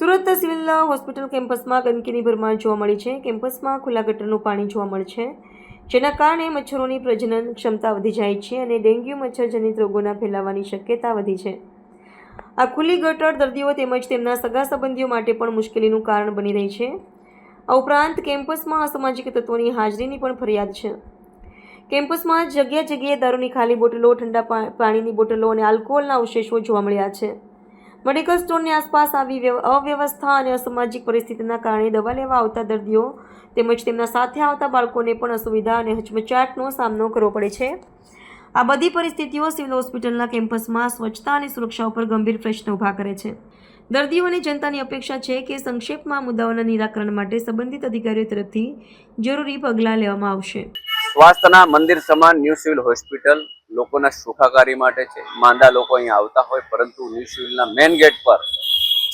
Surat civil hospital કેમ્પસમાં ગંદકીની ભરમાર જોવા મળી છે। કેમ્પસમાં ખુલ્લા ગટરનું પાણી જોવા મળે છે, જેના કારણે મચ્છરોની પ્રજનન ક્ષમતા વધી જાય છે અને ડેન્ગ્યુ મચ્છરજનિત રોગોના ફેલાવાની શક્યતા વધી છે। આ ખુલ્લી ગટર દર્દીઓ તેમજ તેમના સગા સંબંધીઓ માટે પણ મુશ્કેલીનું કારણ બની રહી છે। આ ઉપરાંત કેમ્પસમાં અસામાજિક તત્વોની હાજરીની પણ ફરિયાદ છે। કેમ્પસમાં જગ્યા જગ્યાએ દારૂની ખાલી બોટલો, ઠંડા પાણીની બોટલો અને આલ્કોહોલના અવશેષો જોવા મળ્યા છે। મેડિકલ સ્ટોરની આસપાસ આવી અવ્યવસ્થા અને અસામાજિક પરિસ્થિતિના કારણે દવા લેવા આવતા દર્દીઓ તેમજ તેમના સાથે આવતા બાળકોને પણ અસુવિધા અને હચમચાટનો સામનો કરવો પડે છે। આ બધી પરિસ્થિતિઓ સિવિલ હોસ્પિટલના કેમ્પસમાં સ્વચ્છતા અને સુરક્ષા ઉપર ગંભીર પ્રશ્ન ઊભા કરે છે। દર્દીઓ અને જનતાની અપેક્ષા છે કે સંક્ષેપમાં મુદ્દાઓના નિરાકરણ માટે સંબંધિત અધિકારીઓ તરફથી જરૂરી પગલાં લેવામાં આવશે। સ્વાસ્થ્યના મંદિર સમાન ન્યૂ સિવિલ હોસ્પિટલ લોકોના સુખાકારી માટે છે। માંદા લોકો અહીંયા આવતા હોય, પરંતુ ન્યૂ સિવિલના મેઇન ગેટ પર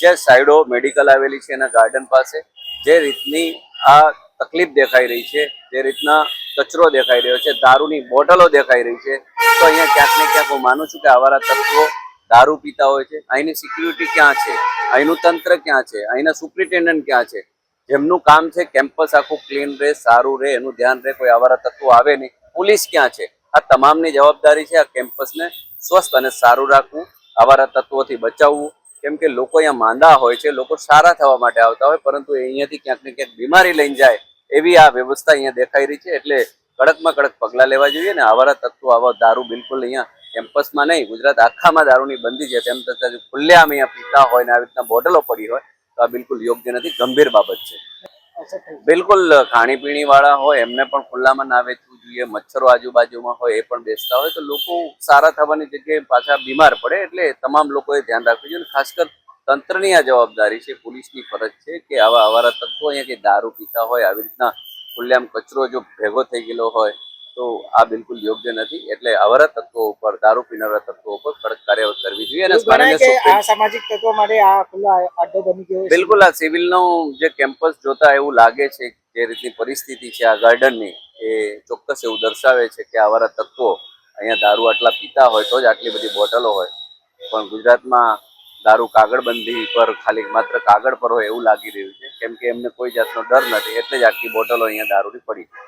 જે સાઈડો મેડિકલ આવેલી છે એના ગાર્ડન પાસે જે રીતની આ તકલીફ દેખાઈ રહી છે, જે રીતના કચરો દેખાઈ રહ્યો છે, દારૂની બોટલો દેખાઈ રહી છે, તો અહીંયા ક્યાંક ને ક્યાંક હું માનું છું કે આવારા તત્વો દારૂ પીતા હોય છે। અહીંની સિક્યુરિટી ક્યાં છે? અહીંનું તંત્ર ક્યાં છે? અહીંના સુપ્રિન્ટેન્ડન્ટ ક્યાં છે? જેમનું કામ છે કેમ્પસ આખું ક્લીન રહે, સારું રહે, એનું ધ્યાન રહે, કોઈ આવારા તત્વો આવે નહીં। પોલીસ ક્યાં છે? આ તમામની જવાબદારી છે આ કેમ્પસને સ્વસ્થ અને સારું રાખવું, આવારા તત્વોથી બચાવવું। કેમ કે લોકો અહીંયા માંદા હોય છે, લોકો સારા થવા માટે આવતા હોય, પરંતુ અહીંયાથી ક્યાંક ને ક્યાંક બીમારી લઈને જાય એવી આ વ્યવસ્થા અહીંયા દેખાઈ રહી છે। એટલે કડકમાં કડક પગલાં લેવા જોઈએ ને આવારા તત્વો આવા દારૂ બિલકુલ અહીંયા કેમ્પસમાં નહીં, ગુજરાત આખામાં દારૂની બંધી છે, તેમ છતાં ખુલ્લેઆમ અહીંયા પીતા હોય ને આવી રીતના બોટલો પડી હોય તો આ બિલકુલ યોગ્ય નથી, ગંભીર બાબત છે। બિલકુલ ખાણીપીણી વાળા હોય એમને પણ ખુલ્લામાં ના વેચવું જોઈએ। મચ્છરો આજુબાજુમાં હોય એ પણ બેસતા હોય તો લોકો સારા થવાની જગ્યાએ પાછા બીમાર પડે, એટલે તમામ લોકોએ ધ્યાન રાખવું જોઈએ। ખાસ કર તંત્રની આ જવાબદારી છે, પોલીસની ફરજ છે કે આવા આવારા તત્વો અહીંયા કે દારૂ પીતા હોય, આવી રીતના ખુલ્લેઆમ કચરો જો ભેગો થઈ ગયેલો હોય તો આ બિલકુલ યોગ્ય નથી। એટલે આવારા તત્વો ઉપર, દારૂ પીનારા તત્વો ઉપર કડક કાર્યવાહી કરવી જોઈએ। અને સામાજિક તત્વો માટે આ ખુલ્લો અડ્ડો બની ગયો। બિલકુલ આ સિવિલનું જે કેમ્પસ જોતા એવું લાગે છે, જે રીતની પરિસ્થિતિ છે આ ગાર્ડનની, એ ચોક્કસ એવું દર્શાવે છે કે આવારા તત્વો અહીંયા દારૂ આટલા પીતા હોય તો જ આટલી બધી બોટલો હોય, પણ ગુજરાતમાં દારૂ કાગળબંધી પર ખાલી માત્ર કાગળ પર હોય એવું લાગી રહ્યું છે, કેમ કે એમને કોઈ જાતનો ડર નથી, એટલે જ આટલી બોટલો અહીંયા દારૂની પડી છે।